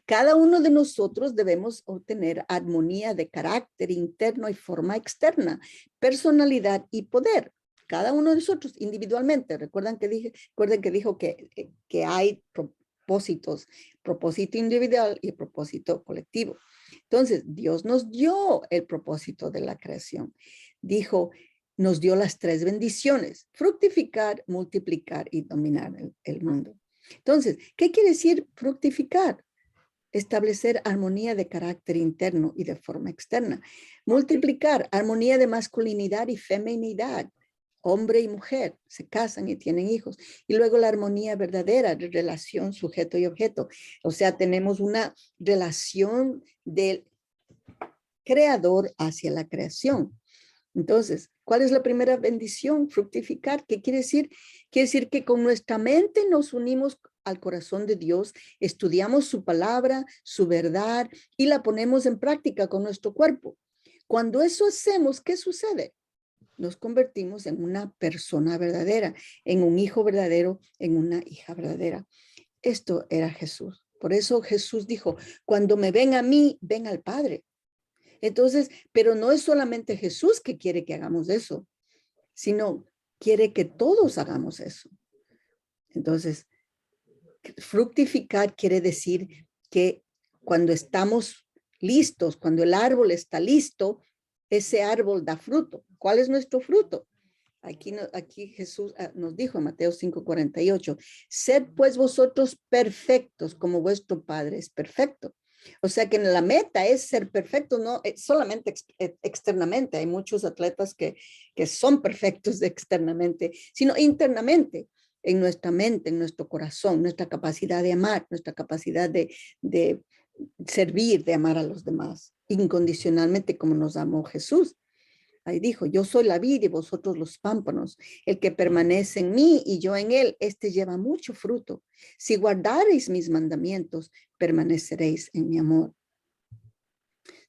[SPEAKER 1] Cada uno de nosotros debemos obtener armonía de carácter interno y forma externa, personalidad y poder. Cada uno de nosotros individualmente. Recuerden que dijo que hay propósitos, propósito individual y propósito colectivo. Entonces, Dios nos dio el propósito de la creación. Dijo, nos dio las 3 bendiciones: fructificar, multiplicar y dominar el mundo. Entonces, ¿qué quiere decir fructificar? Establecer armonía de carácter interno y de forma externa. Multiplicar, armonía de masculinidad y feminidad. Hombre y mujer se casan y tienen hijos. Y luego la armonía verdadera de relación sujeto y objeto. O sea, tenemos una relación del creador hacia la creación. Entonces, ¿cuál es la primera bendición? Fructificar. ¿Qué quiere decir? Quiere decir que con nuestra mente nos unimos al corazón de Dios, estudiamos su palabra, su verdad y la ponemos en práctica con nuestro cuerpo. Cuando eso hacemos, ¿qué sucede? Nos convertimos en una persona verdadera, en un hijo verdadero, en una hija verdadera. Esto era Jesús. Por eso Jesús dijo, cuando me ven a mí, ven al Padre. Entonces, pero no es solamente Jesús que quiere que hagamos eso, sino quiere que todos hagamos eso. Entonces, fructificar quiere decir que cuando estamos listos, cuando el árbol está listo, ese árbol da fruto. ¿Cuál es nuestro fruto? Aquí Jesús nos dijo en Mateo 5:48, sed pues vosotros perfectos como vuestro Padre es perfecto. O sea que la meta es ser perfecto, no solamente externamente. Hay muchos atletas que son perfectos externamente, sino internamente, en nuestra mente, en nuestro corazón, nuestra capacidad de amar, nuestra capacidad de servir, de amar a los demás, incondicionalmente como nos amó Jesús. Ahí dijo, yo soy la vid y vosotros los pámpanos. El que permanece en mí y yo en él, este lleva mucho fruto. Si guardareis mis mandamientos, permaneceréis en mi amor.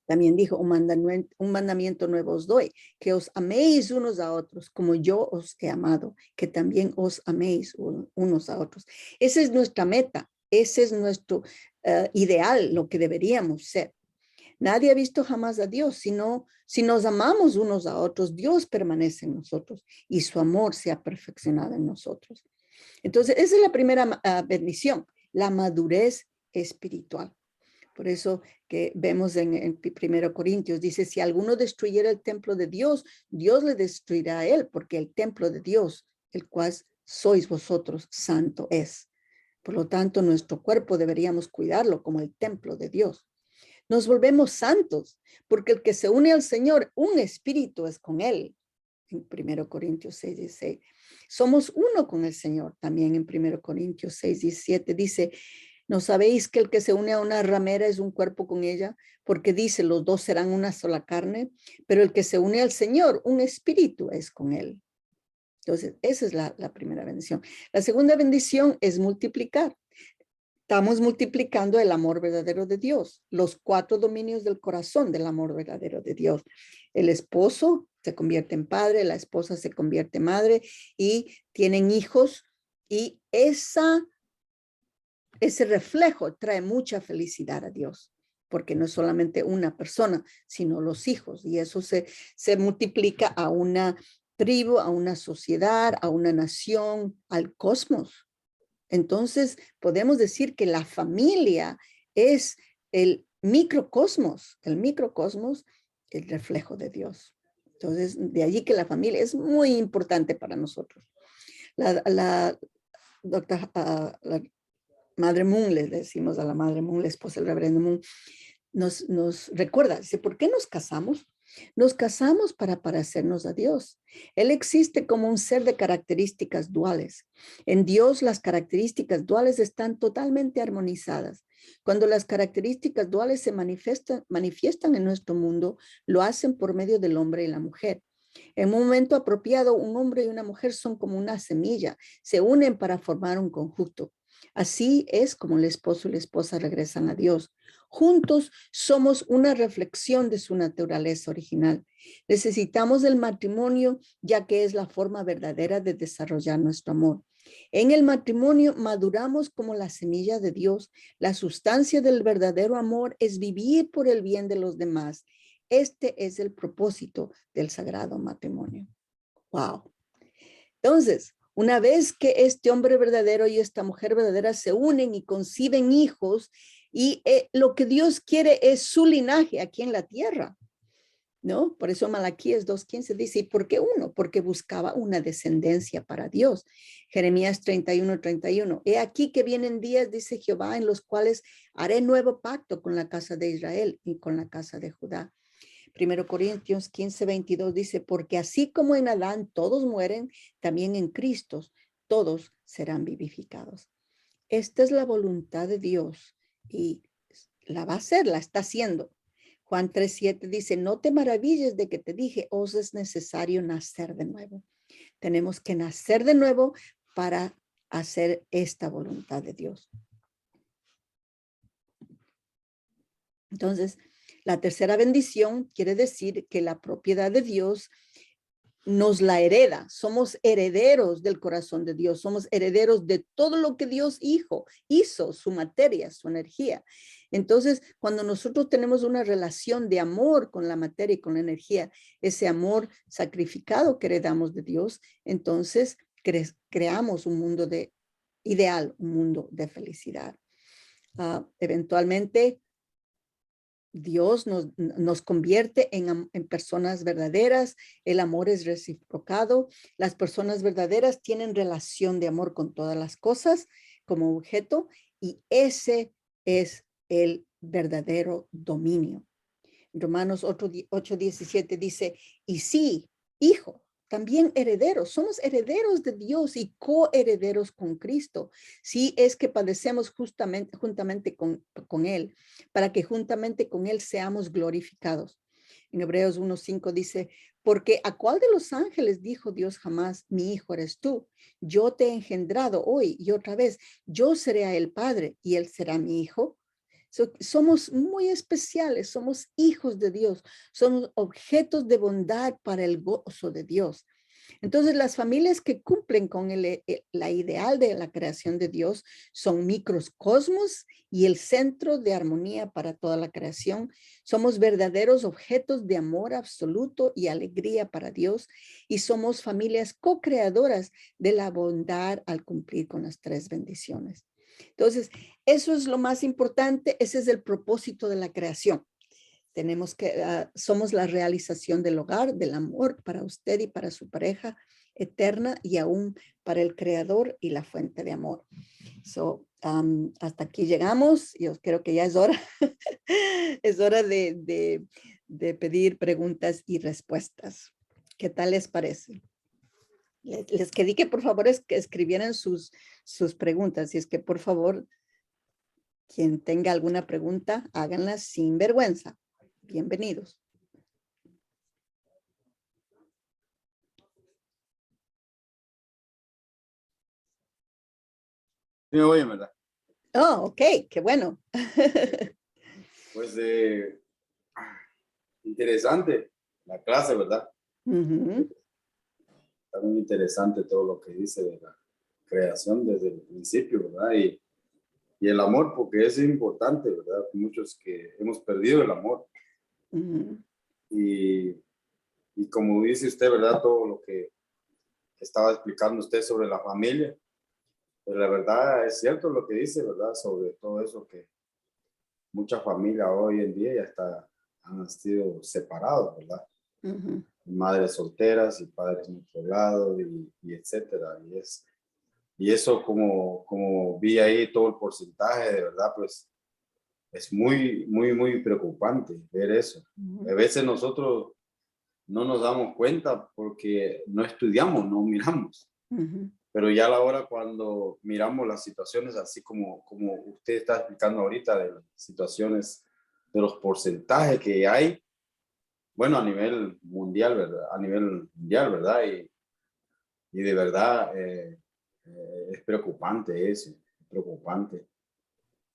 [SPEAKER 1] También dijo, un mandamiento nuevo os doy, que os améis unos a otros, como yo os he amado, que también os améis unos a otros. Esa es nuestra meta, ese es nuestro ideal, lo que deberíamos ser. Nadie ha visto jamás a Dios, sino si nos amamos unos a otros, Dios permanece en nosotros y su amor se ha perfeccionado en nosotros. Entonces, esa es la primera bendición, la madurez espiritual. Por eso que vemos en 1 Corintios, dice, si alguno destruyera el templo de Dios, Dios le destruirá a él, porque el templo de Dios, el cual sois vosotros, santo es. Por lo tanto, nuestro cuerpo deberíamos cuidarlo como el templo de Dios. Nos volvemos santos, porque el que se une al Señor, un espíritu es con él. En 1 Corintios 6:16. Somos uno con el Señor. También en 1 Corintios 6:17 dice, ¿no sabéis que el que se une a una ramera es un cuerpo con ella? Porque dice, los dos serán una sola carne, pero el que se une al Señor, un espíritu es con él. Entonces, esa es la primera bendición. La segunda bendición es multiplicar. Estamos multiplicando el amor verdadero de Dios, los 4 dominios del corazón del amor verdadero de Dios. El esposo se convierte en padre, la esposa se convierte en madre y tienen hijos, y ese reflejo trae mucha felicidad a Dios, porque no es solamente una persona, sino los hijos, y eso se multiplica a una tribu, a una sociedad, a una nación, al cosmos. Entonces, podemos decir que la familia es el microcosmos, el reflejo de Dios. Entonces, de allí que la familia es muy importante para nosotros. La Madre Moon, le decimos a la Madre Moon, la esposa del Reverendo Moon, nos recuerda, dice, ¿por qué nos casamos? Nos casamos para parecernos a Dios. Él existe como un ser de características duales. En Dios las características duales están totalmente armonizadas. Cuando las características duales se manifiestan en nuestro mundo, lo hacen por medio del hombre y la mujer. En un momento apropiado, un hombre y una mujer son como una semilla, se unen para formar un conjunto. Así es como el esposo y la esposa regresan a Dios. Juntos somos una reflexión de su naturaleza original. Necesitamos el matrimonio, ya que es la forma verdadera de desarrollar nuestro amor. En el matrimonio maduramos como la semilla de Dios. La sustancia del verdadero amor es vivir por el bien de los demás. Este es el propósito del sagrado matrimonio. Wow. Entonces, una vez que este hombre verdadero y esta mujer verdadera se unen y conciben hijos, y lo que Dios quiere es su linaje aquí en la tierra, ¿no? Por eso Malaquías 2:15 dice, ¿y por qué uno? Porque buscaba una descendencia para Dios. Jeremías 31:31, he aquí que vienen días, dice Jehová, en los cuales haré nuevo pacto con la casa de Israel y con la casa de Judá. 1 Corintios 15:22 dice, porque así como en Adán todos mueren, también en Cristo todos serán vivificados. Esta es la voluntad de Dios y la va a hacer, la está haciendo. Juan 3:7 dice, no te maravilles de que te dije, os es necesario nacer de nuevo. Tenemos que nacer de nuevo para hacer esta voluntad de Dios. Entonces, la tercera bendición quiere decir que la propiedad de Dios nos la hereda. Somos herederos del corazón de Dios. Somos herederos de todo lo que Dios hizo, su materia, su energía. Entonces, cuando nosotros tenemos una relación de amor con la materia y con la energía, ese amor sacrificado que heredamos de Dios, entonces creamos un mundo ideal, un mundo de felicidad. Eventualmente, Dios nos convierte en personas verdaderas. El amor es reciprocado. Las personas verdaderas tienen relación de amor con todas las cosas como objeto, y ese es el verdadero dominio. Romanos 8:17 dice, y sí, hijo, también herederos, somos herederos de Dios y coherederos con Cristo. Sí, es que padecemos juntamente con Él, para que juntamente con Él seamos glorificados. En Hebreos 1:5 dice, porque ¿a cuál de los ángeles dijo Dios jamás, mi hijo eres tú? Yo te he engendrado hoy y otra vez, yo seré a él padre y él será mi hijo. Somos muy especiales, somos hijos de Dios, somos objetos de bondad para el gozo de Dios. Entonces, las familias que cumplen con la ideal de la creación de Dios son microcosmos y el centro de armonía para toda la creación. Somos verdaderos objetos de amor absoluto y alegría para Dios, y somos familias co-creadoras de la bondad al cumplir con las tres bendiciones. Entonces, eso es lo más importante. Ese es el propósito de la creación. Somos la realización del hogar, del amor para usted y para su pareja eterna, y aún para el creador y la fuente de amor. Hasta aquí llegamos. Yo creo que ya es hora. Es hora de pedir preguntas y respuestas. ¿Qué tal les parece? Les pedí que por favor escribieran sus preguntas. Y es que por favor, quien tenga alguna pregunta, háganla sin vergüenza. Bienvenidos.
[SPEAKER 3] Sí, me oyen, ¿verdad?
[SPEAKER 1] Oh, ok, qué bueno.
[SPEAKER 3] Pues interesante la clase, ¿verdad? Está muy interesante todo lo que dice de la creación desde el principio, ¿verdad? Y el amor, porque es importante, ¿verdad? Muchos que hemos perdido el amor. Y como dice usted, ¿verdad? Todo lo que estaba explicando usted sobre la familia, pues la verdad es cierto lo que dice, ¿verdad? Sobre todo eso, que muchas familias hoy en día ya han sido separados, ¿verdad? Madres solteras y padres nucleados y etcétera. Y eso como vi ahí todo el porcentaje, de verdad, pues es muy, muy, muy preocupante ver eso. A veces nosotros no nos damos cuenta porque no estudiamos, no miramos. Pero ya a la hora cuando miramos las situaciones, así como usted está explicando ahorita, de las situaciones, de los porcentajes que hay, bueno, a nivel mundial, ¿verdad? A nivel mundial, ¿verdad? Y de verdad es preocupante eso. preocupante.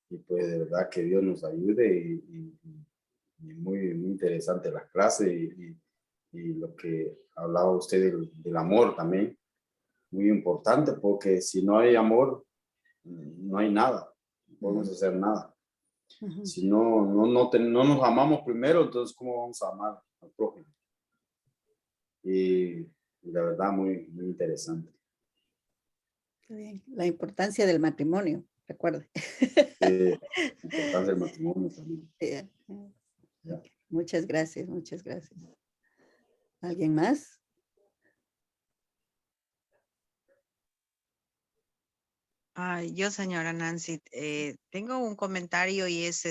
[SPEAKER 3] Y pues de verdad que Dios nos ayude y muy, muy interesante las clases y lo que hablaba usted del amor también, muy importante, porque si no hay amor, no hay nada, no podemos hacer nada. Si no nos amamos primero, entonces ¿cómo vamos a amar al prójimo? Y la verdad, muy, muy interesante.
[SPEAKER 1] Bien. La importancia del matrimonio, recuerde.
[SPEAKER 3] La importancia del matrimonio también.
[SPEAKER 1] Yeah.
[SPEAKER 3] Ya.
[SPEAKER 1] Muchas gracias, muchas gracias. ¿Alguien más?
[SPEAKER 2] Yo, señora Nancy, tengo un comentario y es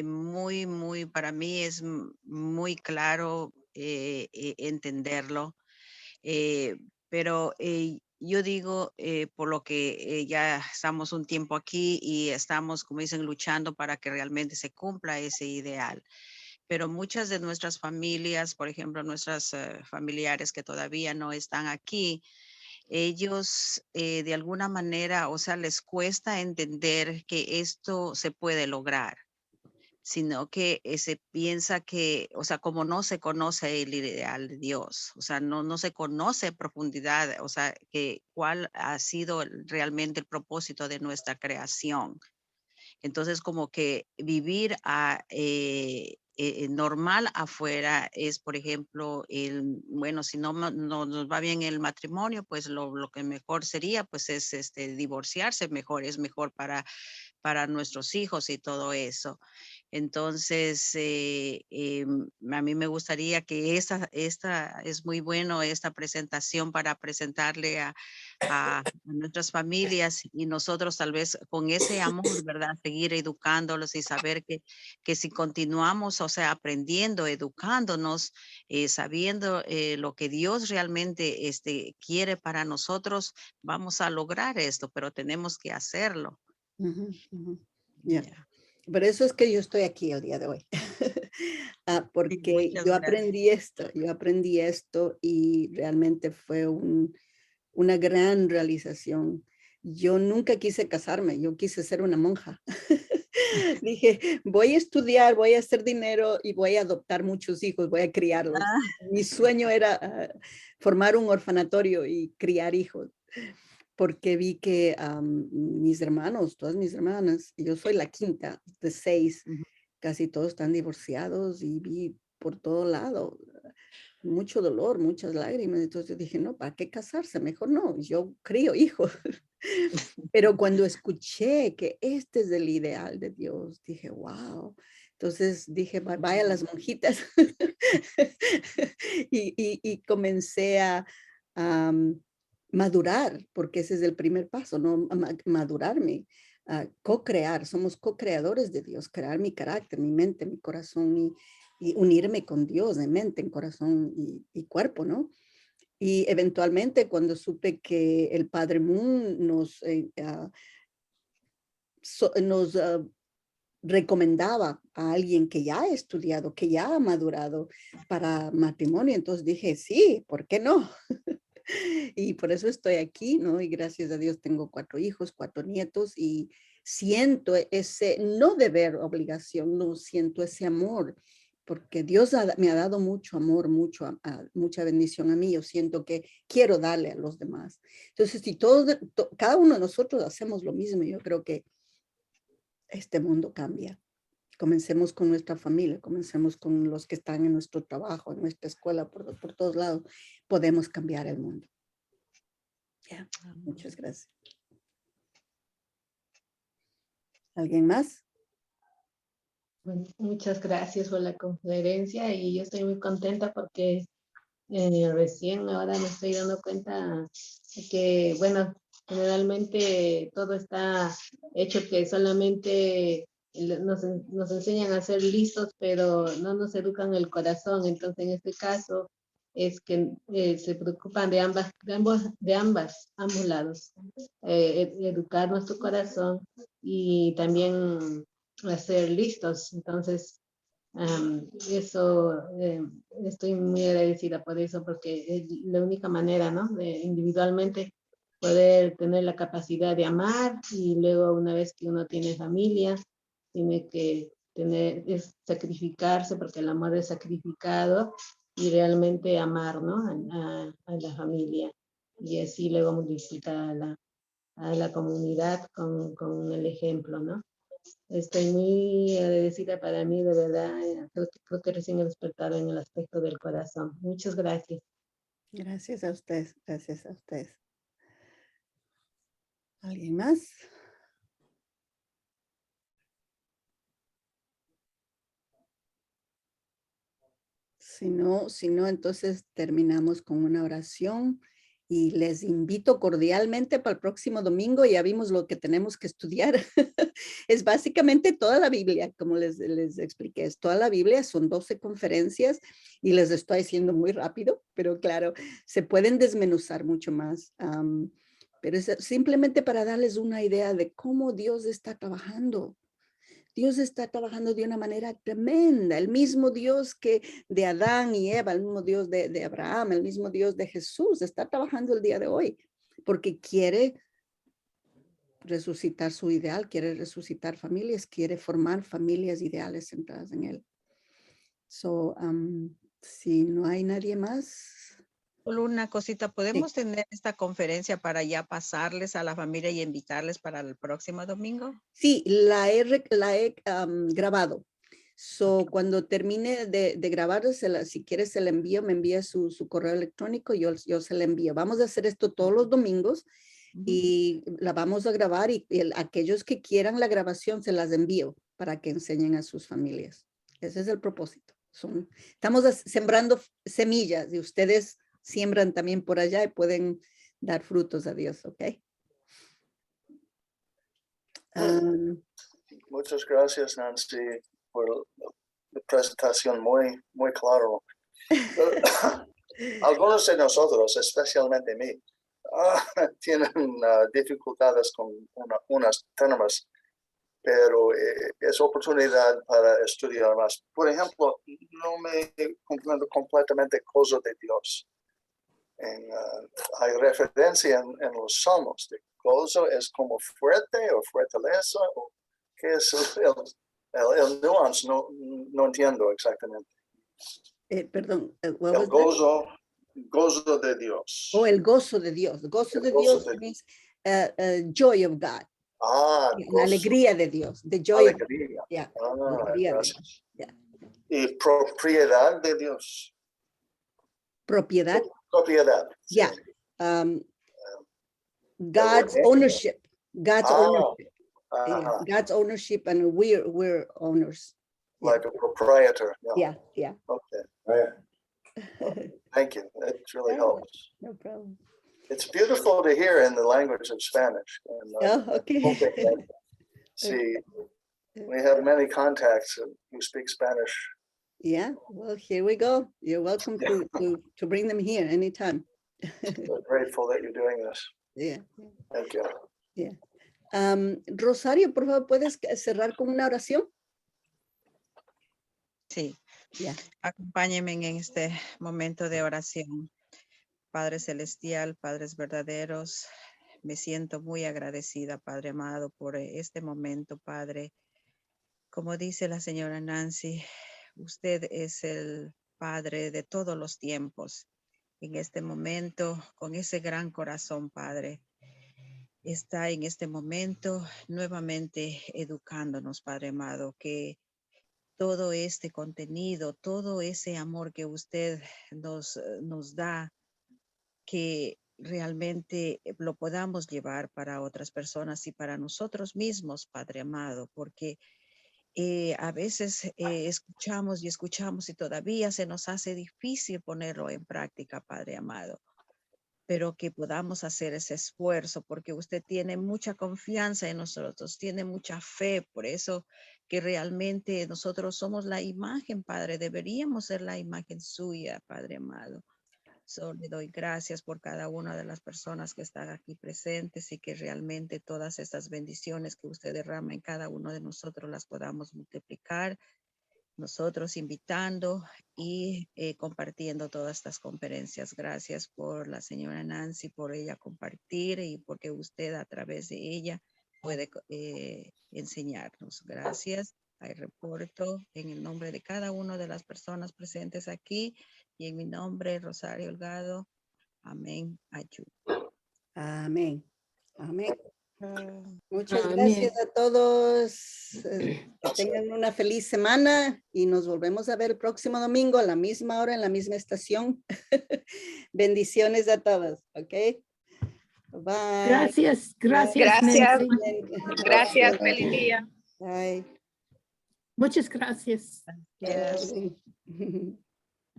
[SPEAKER 2] muy, para mí es muy claro entenderlo. Pero yo digo, por lo que ya estamos un tiempo aquí y estamos, como dicen, luchando para que realmente se cumpla ese ideal. Pero muchas de nuestras familias, por ejemplo, nuestras familiares que todavía no están aquí, ellos de alguna manera, o sea, les cuesta entender que esto se puede lograr, sino que se piensa que, o sea, como no se conoce el ideal de Dios, o sea, no se conoce en profundidad, o sea, que cuál ha sido realmente el propósito de nuestra creación. Entonces, como que vivir normal afuera es, por ejemplo, bueno, si no nos va bien el matrimonio, pues lo que mejor sería, pues es divorciarse mejor, es mejor para nuestros hijos y todo eso. Entonces, a mí me gustaría que esta es muy bueno, esta presentación para presentarle a nuestras familias y nosotros tal vez con ese amor, ¿verdad? Seguir educándolos y saber que si continuamos, o sea, aprendiendo, educándonos, sabiendo lo que Dios realmente quiere para nosotros, vamos a lograr esto, pero tenemos que hacerlo.
[SPEAKER 1] Yeah.
[SPEAKER 2] Yeah.
[SPEAKER 1] Por eso es que yo estoy aquí el día de hoy. Porque
[SPEAKER 2] Muchas
[SPEAKER 1] yo
[SPEAKER 2] gracias.
[SPEAKER 1] aprendí esto y realmente fue una gran realización. Yo nunca quise casarme, yo quise ser una monja. Dije, voy a estudiar, voy a hacer dinero y voy a adoptar muchos hijos, voy a criarlos. Mi sueño era formar un orfanatorio y criar hijos, porque vi que mis hermanos, todas mis hermanas, y yo soy la quinta de 6,
[SPEAKER 2] Ujú.
[SPEAKER 1] casi todos están divorciados y vi por todo lado mucho dolor, muchas lágrimas. Entonces dije, no, ¿para qué casarse? Mejor no, yo crío hijos. Pero cuando escuché que este es el ideal de Dios, dije, wow. Entonces dije, vaya las monjitas. y comencé a madurar, porque ese es el primer paso, ¿no? Madurarme, co-crear. Somos co-creadores de Dios, crear mi carácter, mi mente, mi corazón y unirme con Dios de mente, en corazón y cuerpo, ¿no? Y eventualmente cuando supe que el Padre Moon nos recomendaba a alguien que ya ha estudiado, que ya ha madurado para matrimonio, entonces dije, sí, ¿por qué no? Y por eso estoy aquí, ¿no? Y gracias a Dios tengo 4 hijos, 4 nietos y siento ese, no deber, obligación, no, siento ese amor, porque Dios me ha dado mucho amor, mucha bendición a mí. Yo siento que quiero darle a los demás. Entonces, si cada uno de nosotros hacemos lo mismo, yo creo que este mundo cambia. Comencemos con nuestra familia, comencemos con los que están en nuestro trabajo, en nuestra escuela, por todos lados. Podemos cambiar el mundo. Yeah. Muchas gracias. ¿Alguien más?
[SPEAKER 4] Bueno, muchas gracias por la conferencia y yo estoy muy contenta porque recién ahora me estoy dando cuenta de que, bueno, generalmente todo está hecho que solamente nos enseñan a ser listos, pero no nos educan el corazón. Entonces, en este caso, es que se preocupan de ambos lados. Educar nuestro corazón y también hacer listos. Entonces, eso, estoy muy agradecida por eso, porque es la única manera, ¿no? De individualmente poder tener la capacidad de amar, y luego una vez que uno tiene familia, tiene que es sacrificarse, porque el amor es sacrificado, y realmente amar, ¿no? A la familia. Y así luego multiplicar a la comunidad con el ejemplo, ¿no? Estoy muy agradecida para mí, de verdad. Creo que recién he despertado en el aspecto del corazón. Muchas gracias.
[SPEAKER 1] Gracias a usted, gracias a usted. ¿Alguien más? Si no, entonces terminamos con una oración y les invito cordialmente para el próximo domingo. Ya vimos lo que tenemos que estudiar. Es básicamente toda la Biblia, como les expliqué. Es toda la Biblia, son 12 conferencias y les estoy diciendo muy rápido, pero claro, se pueden desmenuzar mucho más. Pero es simplemente para darles una idea de cómo Dios está trabajando. Dios está trabajando de una manera tremenda. El mismo Dios que de Adán y Eva, el mismo Dios de Abraham, el mismo Dios de Jesús, está trabajando el día de hoy porque quiere resucitar su ideal, quiere resucitar familias, quiere formar familias ideales centradas en él. Si no hay nadie más.
[SPEAKER 2] Solo una cosita, ¿podemos tener esta conferencia para ya pasarles a la familia y invitarles para el próximo domingo?
[SPEAKER 1] Sí, la he grabado. Cuando termine de grabar, si quieres se la envío, me envía su correo electrónico, yo se la envío. Vamos a hacer esto todos los domingos y la vamos a grabar y aquellos que quieran la grabación se las envío para que enseñen a sus familias. Ese es el propósito. Estamos sembrando semillas y ustedes siembran también por allá y pueden dar frutos a Dios, ¿ok?
[SPEAKER 5] Muchas gracias, Nancy, por la presentación muy, muy claro. Algunos de nosotros, especialmente mí, tienen dificultades con unas temas, pero es oportunidad para estudiar más. Por ejemplo, no me comprendo completamente cosas de Dios. Hay referencia en los salmos de gozo, es como fuerte o fortaleza, o qué es el nuance, no entiendo exactamente.
[SPEAKER 1] Perdón,
[SPEAKER 5] El gozo de Dios.
[SPEAKER 1] Oh, el gozo de Dios. Gozo de Dios means joy of God. La alegría de Dios. The joy
[SPEAKER 5] alegría.
[SPEAKER 1] of God. Yeah.
[SPEAKER 5] Gracias. Yeah. Y propiedad de Dios.
[SPEAKER 1] Propiedad.
[SPEAKER 5] Propiedad.
[SPEAKER 1] Yeah. God's ownership. God's ownership. Yeah. God's ownership, and we're owners.
[SPEAKER 5] Like a proprietor. No.
[SPEAKER 1] Yeah.
[SPEAKER 5] Okay. Well, thank you. It really helps.
[SPEAKER 1] No problem.
[SPEAKER 5] It's beautiful to hear in the language of Spanish. And,
[SPEAKER 1] okay.
[SPEAKER 5] See, we have many contacts who speak Spanish.
[SPEAKER 1] Yeah, well, here we go. You're welcome to bring them here anytime.
[SPEAKER 5] We're grateful that you're doing this.
[SPEAKER 1] Yeah.
[SPEAKER 5] Thank you.
[SPEAKER 1] Yeah. Rosario, por favor, ¿puedes cerrar con una oración?
[SPEAKER 2] Sí.
[SPEAKER 1] Yeah.
[SPEAKER 2] Acompáñenme en este momento de oración. Padre Celestial, Padres verdaderos, me siento muy agradecida, Padre amado, por este momento, Padre. Como dice la señora Nancy, usted es el Padre de todos los tiempos. En este momento, con ese gran corazón, Padre, está en este momento nuevamente educándonos, Padre amado, que todo este contenido, todo ese amor que usted nos da, que realmente lo podamos llevar para otras personas y para nosotros mismos, Padre amado, porque a veces escuchamos y todavía se nos hace difícil ponerlo en práctica, Padre amado, pero que podamos hacer ese esfuerzo porque usted tiene mucha confianza en nosotros, tiene mucha fe, por eso que realmente nosotros somos la imagen, Padre, deberíamos ser la imagen suya, Padre amado. Le doy gracias por cada una de las personas que están aquí presentes y que realmente todas estas bendiciones que usted derrama en cada uno de nosotros las podamos multiplicar nosotros invitando y compartiendo todas estas conferencias. Gracias por la señora Nancy, por ella compartir y porque usted a través de ella puede enseñarnos. Gracias. Hay reporto en el nombre de cada una de las personas presentes aquí y en mi nombre, Rosario Holgado. Amén. Ayuda.
[SPEAKER 1] Amén. Amén. Muchas
[SPEAKER 6] Amén.
[SPEAKER 1] gracias a todos. Que tengan una feliz semana y nos volvemos a ver el próximo domingo a la misma hora en la misma estación. Bendiciones a todos. ¿Ok? Bye.
[SPEAKER 6] Gracias, gracias,
[SPEAKER 7] Gracias.
[SPEAKER 6] Nancy.
[SPEAKER 7] Gracias, feliz día.
[SPEAKER 1] Bye.
[SPEAKER 6] Muchas gracias.
[SPEAKER 2] Gracias.
[SPEAKER 1] Bye.